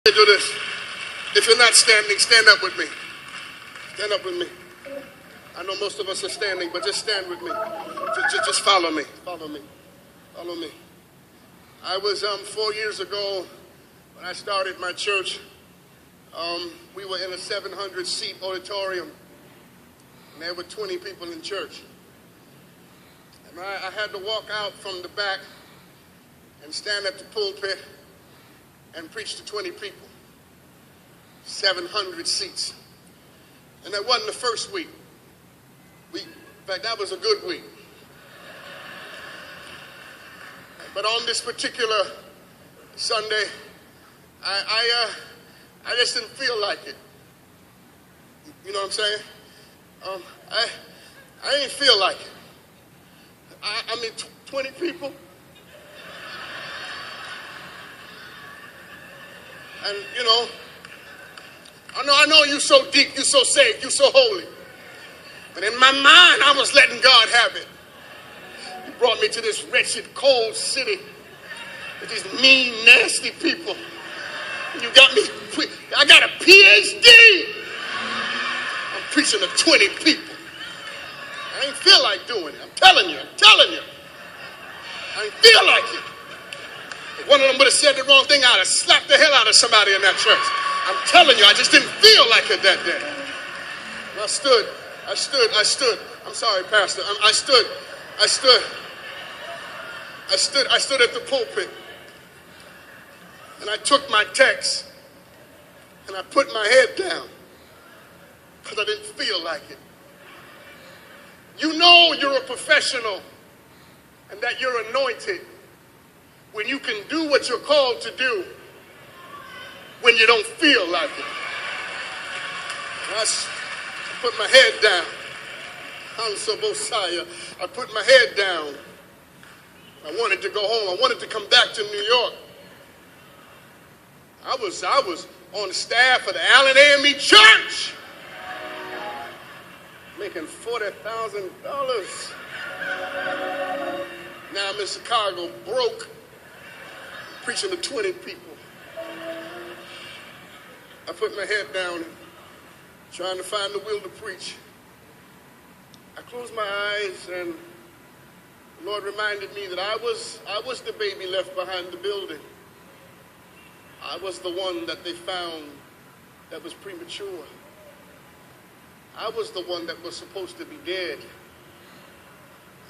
Do this. If you're not standing, stand up with me. Stand up with me. I know most of us are standing, but just stand with me. Just follow me. Follow me. Follow me. I was 4 years ago when I started my church. We were in a 700-seat auditorium, and there were 20 people in church. And I had to walk out from the back and stand at the pulpit and preach to 20 people. 700 seats. And that wasn't the first week. In fact, that was a good week. But on this particular Sunday, I just didn't feel like it. You know what I'm saying? I didn't feel like it. I mean, 20 people. And, you know, I know you're so deep, you're so saved, you're so holy. But in my mind, I was letting God have it. He brought me to this wretched, cold city with these mean, nasty people. And you got me, I got a PhD. I'm preaching to 20 people. I ain't feel like doing it. I'm telling you. I ain't feel like it. If one of them would have said the wrong thing, I'd have slapped the hell out of somebody in that church. I'm telling you, I just didn't feel like it that day. And I stood. I'm sorry, Pastor. I stood at the pulpit. And I took my text and I put my head down because I didn't feel like it. You know you're a professional and that you're anointed when you can do what you're called to do when you don't feel like it. I put my head down. I'm so Bosiah. I put my head down. I wanted to go home. I wanted to come back to New York. I was on the staff of the Allen AME Church, making $40,000. Now I'm in Chicago, broke, preaching to 20 people. I put my head down, trying to find the will to preach. I closed my eyes, and the Lord reminded me that I was the baby left behind the building. I was the one that they found that was premature. I was the one that was supposed to be dead.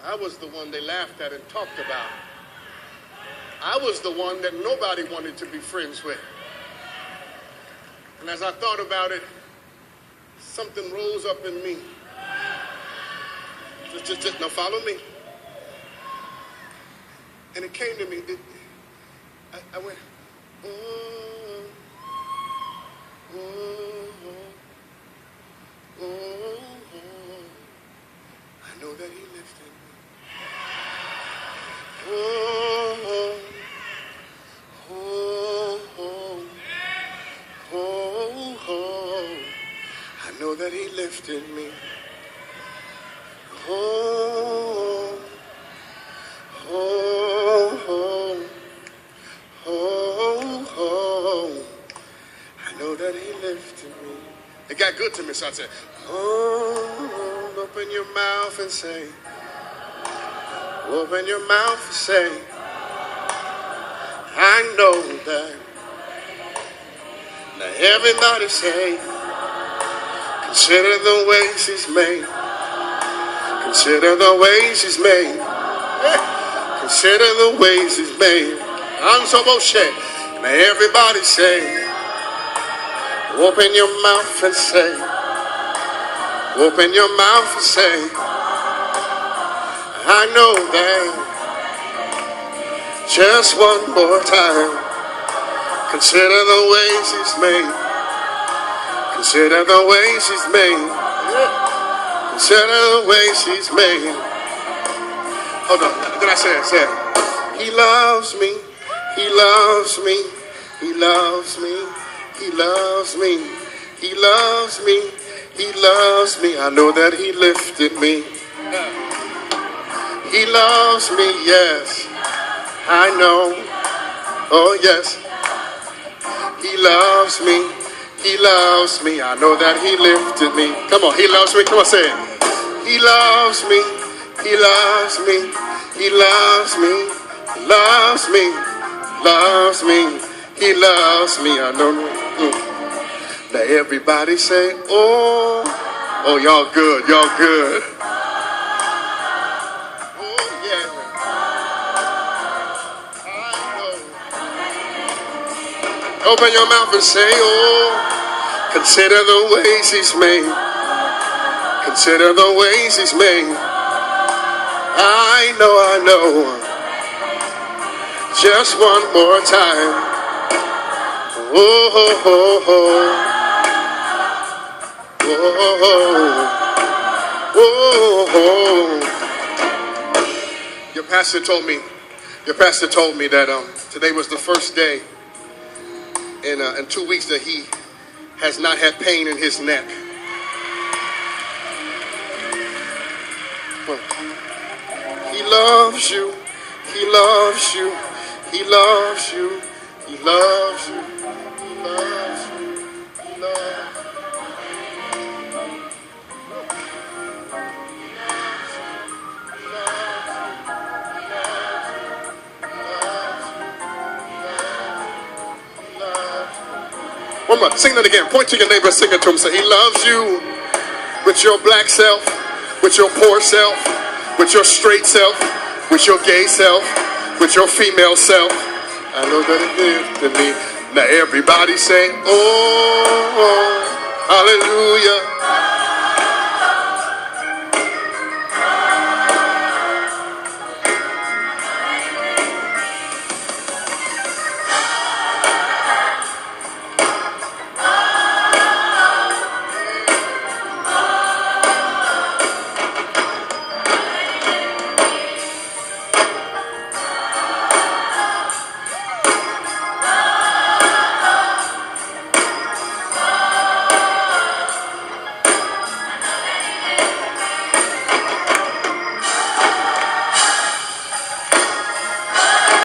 I was the one they laughed at and talked about. I was the one that nobody wanted to be friends with. And as I thought about it, something rose up in me. Just now follow me. And it came to me. I went, oh, oh, oh, oh, oh. I know that he lifted me. Oh, oh, oh, oh, oh. I know that he lifted me. Oh, oh, oh, oh, oh. I know that he lifted me. It got good to me, so I said, oh, open your mouth and say, open your mouth and say, I know that. Now everybody say, consider the ways he's made. Consider the ways he's made. Consider the ways he's made. I'm so bullshit. Now everybody say, open your mouth and say, open your mouth and say, I know that. Just one more time. Consider the ways he's made. Consider the ways he's made. Consider the ways he's made. Hold on. Did I say it? He loves me. He loves me. He loves me. He loves me. He loves me. He loves me. I know that he lifted me. He loves me, yes. I know. Oh, yes. He loves me. He loves me. I know that he lifted me. Come on, he loves me. Come on, say it. He loves me. He loves me. He loves me. He loves me. Loves me. He loves me. I know. Now everybody say, oh. Oh, y'all good. Y'all good. Oh, yeah. I know. Open your mouth and say, oh. Consider the ways he's made. Consider the ways he's made. I know. Just one more time. Oh, oh, oh, oh. Oh, oh. Your pastor told me that today was the first day in 2 weeks that he has not had pain in his neck. He loves you. He loves you. He loves you. He loves you. He loves you. He loves you. One more, sing that again. Point to your neighbor, sing it to him. Say, he loves you with your black self, with your poor self, with your straight self, with your gay self, with your female self. I know that it is to me. Now everybody say, oh, hallelujah.